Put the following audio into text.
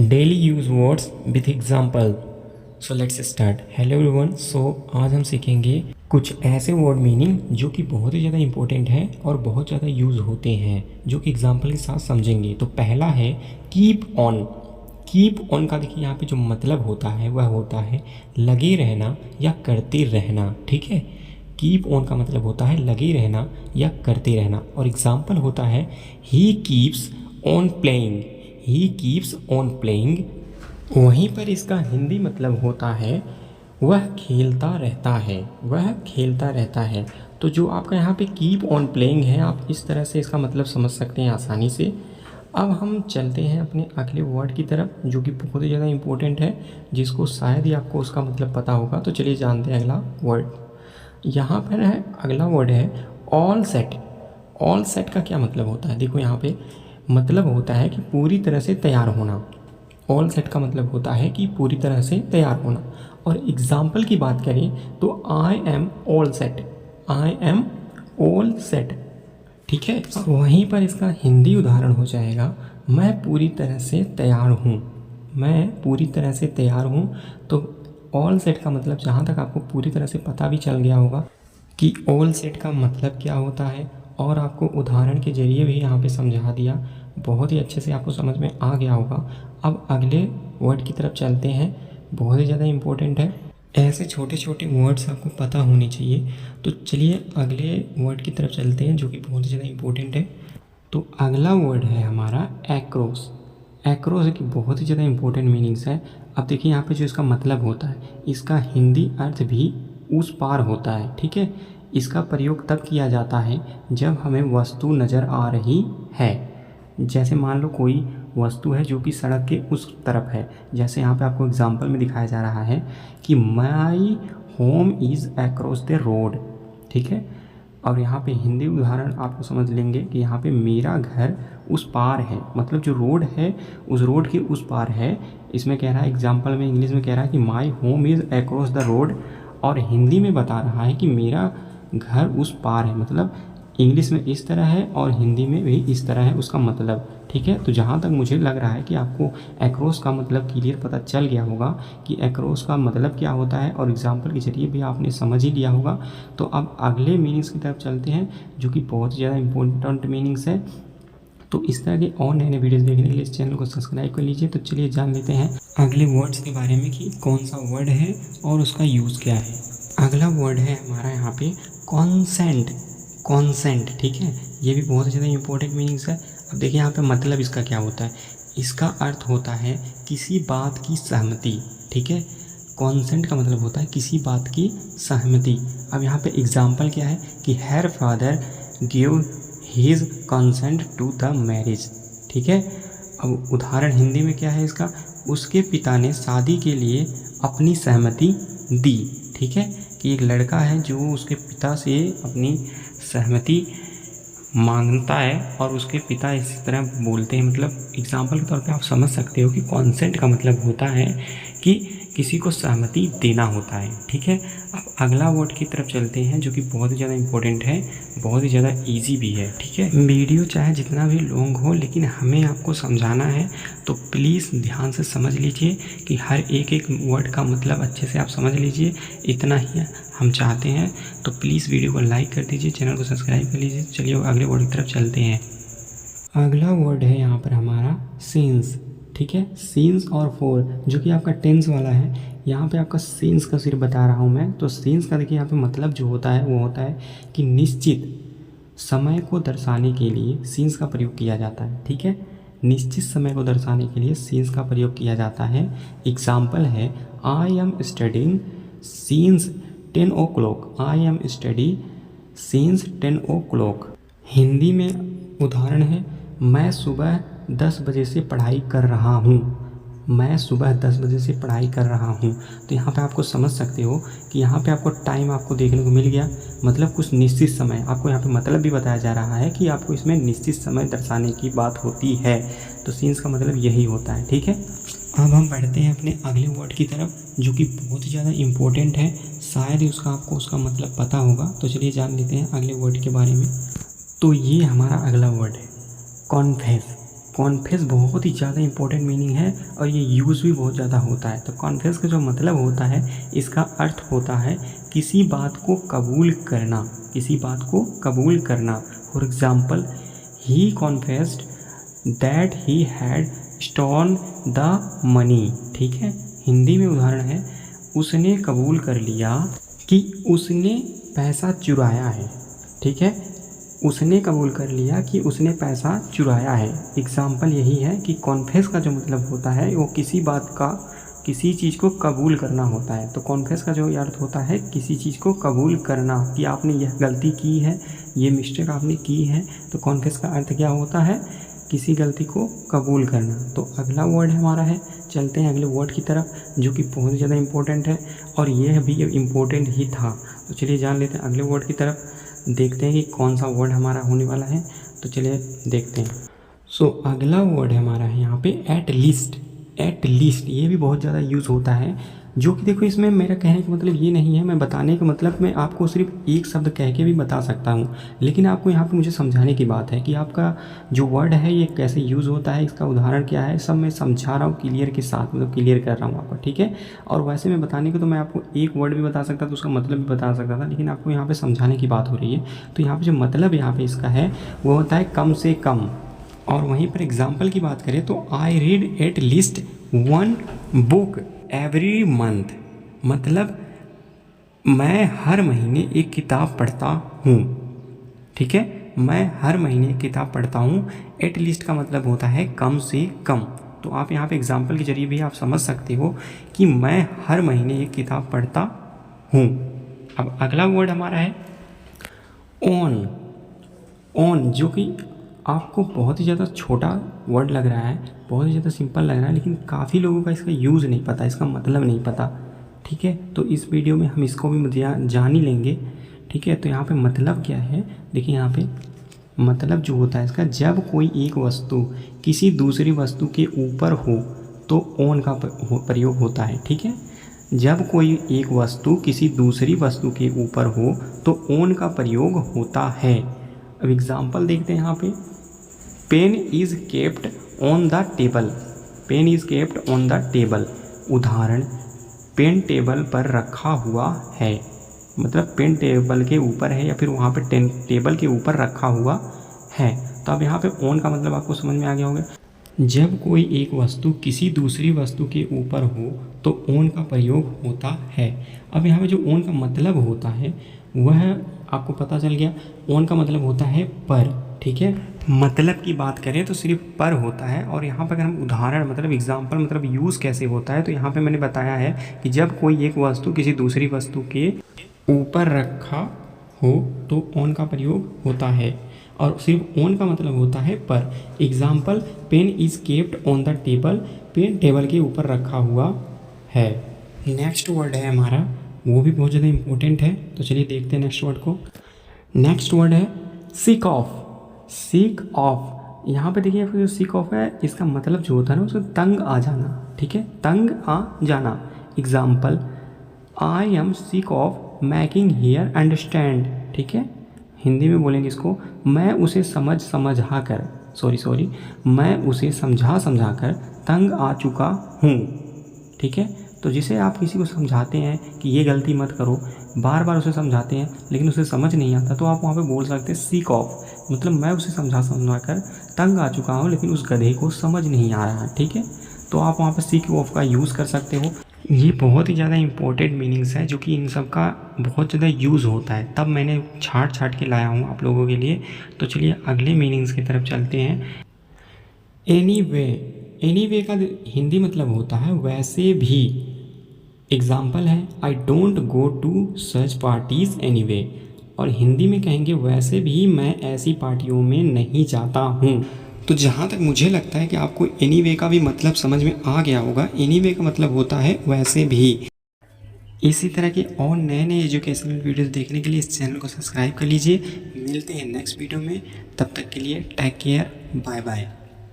Daily use words with example. So let's start. Hello everyone. So आज हम सीखेंगे कुछ ऐसे वर्ड मीनिंग जो कि बहुत ही ज़्यादा इंपॉर्टेंट है और बहुत ज़्यादा यूज़ होते हैं, जो कि एग्जाम्पल के साथ समझेंगे। तो पहला है कीप ऑन। कीप ऑन का देखिए यहाँ पे जो मतलब होता है वह होता है लगे रहना या करते रहना। ठीक है, कीप ऑन का मतलब होता है लगे रहना या करते रहना। और एग्जाम्पल होता है he keeps on playing. He keeps on playing. वहीं पर इसका हिंदी मतलब होता है वह खेलता रहता है, वह खेलता रहता है। तो जो आपका यहाँ पे कीप ऑन प्लेइंग है, आप इस तरह से इसका मतलब समझ सकते हैं आसानी से। अब हम चलते हैं अपने अगले वर्ड की तरफ, जो कि बहुत ही ज़्यादा इंपॉर्टेंट है, जिसको शायद ही आपको उसका मतलब पता होगा। तो चलिए जानते हैं अगला वर्ड। यहाँ पर है अगला वर्ड है ऑल सेट। ऑल सेट का क्या मतलब होता है? देखो यहाँ पे मतलब होता है कि पूरी तरह से तैयार होना। ऑल सेट का मतलब होता है कि पूरी तरह से तैयार होना। और एग्जाम्पल की बात करें तो I am all set. I am all set. ठीक है, वहीं पर इसका हिंदी उदाहरण हो जाएगा मैं पूरी तरह से तैयार हूँ। मैं पूरी तरह से तैयार हूँ। तो ऑल सेट का मतलब जहाँ तक आपको पूरी तरह से पता भी चल गया होगा कि ऑल सेट का मतलब क्या होता है, और आपको उदाहरण के ज़रिए भी यहाँ पे समझा दिया, बहुत ही अच्छे से आपको समझ में आ गया होगा। अब अगले वर्ड की तरफ चलते हैं, बहुत ही ज़्यादा इम्पोर्टेंट है। ऐसे छोटे छोटे वर्ड्स आपको पता होने चाहिए। तो चलिए अगले वर्ड की तरफ चलते हैं, जो कि बहुत ही ज़्यादा इम्पोर्टेंट है। तो अगला वर्ड है हमारा एक्रोस। एक्रोस की बहुत ही ज़्यादा इंपॉर्टेंट मीनिंग्स है। अब देखिए यहाँ पे जो इसका मतलब होता है, इसका हिंदी अर्थ भी उस पार होता है। ठीक है, इसका प्रयोग तब किया जाता है जब हमें वस्तु नज़र आ रही है। जैसे मान लो कोई वस्तु है जो कि सड़क के उस तरफ है। जैसे यहाँ पे आपको एग्जांपल में दिखाया जा रहा है कि my home is across the road. ठीक है, और यहाँ पे हिंदी उदाहरण आपको समझ लेंगे कि यहाँ पे मेरा घर उस पार है, मतलब जो रोड है उस रोड के उस पार है। इसमें कह रहा है, एग्जांपल में इंग्लिश में कह रहा है कि my home is across the road, और हिंदी में बता रहा है कि मेरा घर उस पार है। मतलब इंग्लिश में इस तरह है और हिंदी में भी इस तरह है उसका मतलब। ठीक है, तो जहाँ तक मुझे लग रहा है कि आपको एक्रोस का मतलब क्लियर पता चल गया होगा कि एक्रोस का मतलब क्या होता है, और एग्जाम्पल के जरिए भी आपने समझ ही लिया होगा। तो अब अगले मीनिंग्स की तरफ चलते हैं, जो कि बहुत ज़्यादा इंपॉर्टेंट मीनिंग्स है। तो इस तरह के और नए नए वीडियोज़ देखने के लिए इस चैनल को सब्सक्राइब कर लीजिए। तो चलिए जान लेते हैं अगले वर्ड्स के बारे में कि कौन सा वर्ड है और उसका यूज़ क्या है। अगला वर्ड है हमारा यहाँ पे कॉन्सेंट। कॉन्सेंट, ठीक है, ये भी बहुत ज़्यादा इंपॉर्टेंट मीनिंग्स है। अब देखिए यहाँ पे मतलब इसका क्या होता है। इसका अर्थ होता है किसी बात की सहमति। ठीक है, कॉन्सेंट का मतलब होता है किसी बात की सहमति। अब यहाँ पे एग्जाम्पल क्या है कि हर father give his consent to the marriage. ठीक है, अब उदाहरण हिंदी में क्या है इसका, उसके पिता ने शादी के लिए अपनी सहमति दी। ठीक है, कि एक लड़का है जो उसके पिता से अपनी सहमति मांगता है और उसके पिता इस तरह बोलते हैं। मतलब एग्जाम्पल के तौर पे आप समझ सकते हो कि कॉन्सेंट का मतलब होता है कि किसी को सहमति देना होता है। ठीक है, अब अगला वर्ड की तरफ चलते हैं, जो कि बहुत ही ज़्यादा इंपॉर्टेंट है, बहुत ही ज़्यादा इजी भी है। ठीक है, वीडियो चाहे जितना भी लॉन्ग हो, लेकिन हमें आपको समझाना है, तो प्लीज़ ध्यान से समझ लीजिए कि हर एक एक वर्ड का मतलब अच्छे से आप समझ लीजिए। इतना ही हम चाहते हैं, तो प्लीज़ वीडियो को लाइक कर दीजिए, चैनल को सब्सक्राइब कर लीजिए। चलिए अगले वर्ड की तरफ चलते हैं। अगला वर्ड है यहाँ पर हमारा सीन्स। ठीक है, सीन्स और फोर, जो कि आपका टेंस वाला है। यहाँ पे आपका सीन्स का सिर्फ बता रहा हूँ मैं। तो सीन्स का देखिए यहाँ पे मतलब जो होता है वो होता है कि निश्चित समय को दर्शाने के लिए सीन्स का प्रयोग किया जाता है। ठीक है, निश्चित समय को दर्शाने के लिए सीन्स का प्रयोग किया जाता है। एग्जाम्पल है I am studying scenes 10 o'clock। I am study scenes 10 o'clock। Hindi में उदाहरण है मैं सुबह 10 बजे से पढ़ाई कर रहा हूँ। मैं सुबह 10 बजे से पढ़ाई कर रहा हूँ। तो यहाँ पे आपको समझ सकते हो कि यहाँ पे आपको टाइम आपको देखने को मिल गया, मतलब कुछ निश्चित समय। आपको यहाँ पे मतलब भी बताया जा रहा है कि आपको इसमें निश्चित समय दर्शाने की बात होती है। तो सीन्स का मतलब यही होता है। ठीक है, अब हम बढ़ते हैं अपने अगले वर्ड की तरफ, जो कि बहुत ही ज़्यादा इम्पोर्टेंट है। शायद ही आपको उसका मतलब पता होगा। तो चलिए जान लेते हैं अगले वर्ड के बारे में। तो ये हमारा अगला वर्ड है कॉन्फेस। कॉन्फेस बहुत ही ज़्यादा इंपॉर्टेंट मीनिंग है और ये यूज़ भी बहुत ज़्यादा होता है। तो कॉन्फेस का जो मतलब होता है, इसका अर्थ होता है किसी बात को कबूल करना, किसी बात को कबूल करना। For example, he confessed that he had stolen the money. ठीक है, हिंदी में उदाहरण है, उसने कबूल कर लिया कि उसने पैसा चुराया है। ठीक है, उसने कबूल कर लिया कि उसने पैसा चुराया है। एग्ज़ाम्पल यही है कि कॉन्फेस का जो मतलब होता है वो किसी बात का, किसी चीज़ को कबूल करना होता है। तो कॉन्फेस का जो अर्थ होता है किसी चीज़ को कबूल करना, कि आपने यह गलती की है, ये मिस्टेक आपने की है। तो कॉन्फेस का अर्थ क्या होता है? किसी गलती को कबूल करना। तो अगला वर्ड हमारा है, चलते हैं अगले वर्ड की तरफ, जो कि बहुत ज़्यादा इम्पोर्टेंट है और यह भी इम्पोर्टेंट ही था। तो चलिए जान लेते हैं अगले वर्ड की तरफ, देखते हैं कि कौन सा वर्ड हमारा होने वाला है। तो चलिए देखते हैं। सो अगला वर्ड हमारा है यहाँ पे एट लीस्ट। एट लीस्ट ये भी बहुत ज़्यादा यूज़ होता है, जो कि देखो इसमें मेरा कहने का मतलब ये नहीं है, मैं बताने का मतलब मैं आपको सिर्फ एक शब्द कह के भी बता सकता हूँ, लेकिन आपको यहाँ पे मुझे समझाने की बात है कि आपका जो वर्ड है ये कैसे यूज़ होता है, इसका उदाहरण क्या है, सब मैं समझा रहा हूँ क्लियर के साथ, मतलब क्लियर कर रहा हूँ आपको। ठीक है, और वैसे मैं बताने को तो मैं आपको एक वर्ड भी बता सकता था, उसका मतलब भी बता सकता था, लेकिन आपको यहाँ पर समझाने की बात हो रही है। तो यहाँ पर जो मतलब यहाँ पर इसका है वो होता है कम से कम। और वहीं पर एग्ज़ाम्पल की बात करें तो I read at least 1 book every month, मतलब मैं हर महीने एक किताब पढ़ता हूँ। ठीक है, मैं हर महीने एक किताब पढ़ता हूँ। एट लीस्ट का मतलब होता है कम से कम। तो आप यहाँ पे एग्जाम्पल के जरिए भी आप समझ सकते हो कि मैं हर महीने एक किताब पढ़ता हूँ। अब अगला वर्ड हमारा है ऑन। ऑन, जो कि आपको बहुत ही ज़्यादा छोटा वर्ड लग रहा है, बहुत ही ज़्यादा सिंपल लग रहा है, लेकिन काफ़ी लोगों का इसका यूज़ नहीं पता, इसका मतलब नहीं पता। ठीक है, तो इस वीडियो में हम इसको भी जान ही लेंगे। ठीक है, तो यहाँ पे मतलब क्या है, देखिए यहाँ पे मतलब जो होता है इसका, जब कोई एक वस्तु किसी दूसरी वस्तु के ऊपर हो तो ऑन का प्रयोग होता है। ठीक है, जब कोई एक वस्तु किसी दूसरी वस्तु के ऊपर हो तो ऑन का प्रयोग होता है। अब एग्ज़ाम्पल देखते हैं यहाँ पे, pen is kept on the table. Pen is kept on the table, उदाहरण पेन टेबल पर रखा हुआ है, मतलब पेन टेबल के ऊपर है या फिर वहाँ पे टेबल के ऊपर रखा हुआ है। तो अब यहाँ पे ऑन का मतलब आपको समझ में आ गया होगा। जब कोई एक वस्तु किसी दूसरी वस्तु के ऊपर हो तो ऑन का प्रयोग होता है। अब यहाँ पे जो ऑन का मतलब होता है वह आपको पता चल गया, ऑन का मतलब होता है पर। ठीक है, मतलब की बात करें तो सिर्फ पर होता है। और यहाँ पर अगर हम उदाहरण मतलब एग्जाम्पल मतलब यूज़ कैसे होता है, तो यहाँ पे मैंने बताया है कि जब कोई एक वस्तु किसी दूसरी वस्तु के ऊपर रखा हो तो ऑन का प्रयोग होता है, और सिर्फ ऑन का मतलब होता है पर। Example, pen is kept on the table, pen table के ऊपर रखा हुआ है। नेक्स्ट वर्ड है हमारा, वो भी बहुत ज़्यादा इम्पोर्टेंट है। तो चलिए देखते हैं नेक्स्ट वर्ड को। नेक्स्ट वर्ड है सीक ऑफ। सीक ऑफ, यहाँ पे देखिए जो सीक ऑफ है इसका मतलब जो होता है ना, उसको तंग आ जाना। ठीक है, तंग आ जाना। Example, I am seek of making here understand. ठीक है, हिंदी में बोलेंगे इसको, मैं उसे मैं उसे समझा कर तंग आ चुका हूँ। ठीक है, तो जिसे आप किसी को समझाते हैं कि ये गलती मत करो, बार बार उसे समझाते हैं लेकिन उसे समझ नहीं आता, तो आप वहाँ पे बोल सकते हैं सीक ऑफ, मतलब मैं उसे समझा कर तंग आ चुका हूँ लेकिन उस गधे को समझ नहीं आ रहा है। ठीक है, तो आप वहाँ पर सीक ऑफ का यूज़ कर सकते हो। ये बहुत ही ज़्यादा इंपॉर्टेंट मीनिंग्स है जो कि इन सब का बहुत ज़्यादा यूज़ होता है, तब मैंने छाट के लाया हूँ आप लोगों के लिए। तो चलिए अगले मीनिंग्स की तरफ चलते हैं। एनीवे, एनीवे का हिंदी मतलब होता है वैसे भी। एग्जाम्पल है, I don't go to such parties anyway, और हिंदी में कहेंगे वैसे भी मैं ऐसी पार्टियों में नहीं जाता हूँ। तो जहाँ तक मुझे लगता है कि आपको एनीवे का भी मतलब समझ में आ गया होगा। एनीवे का मतलब होता है वैसे भी। इसी तरह के और नए एजुकेशनल वीडियोस देखने के लिए इस चैनल को सब्सक्राइब कर लीजिए। मिलते हैं नेक्स्ट वीडियो में, तब तक के लिए टेक केयर, बाय बाय।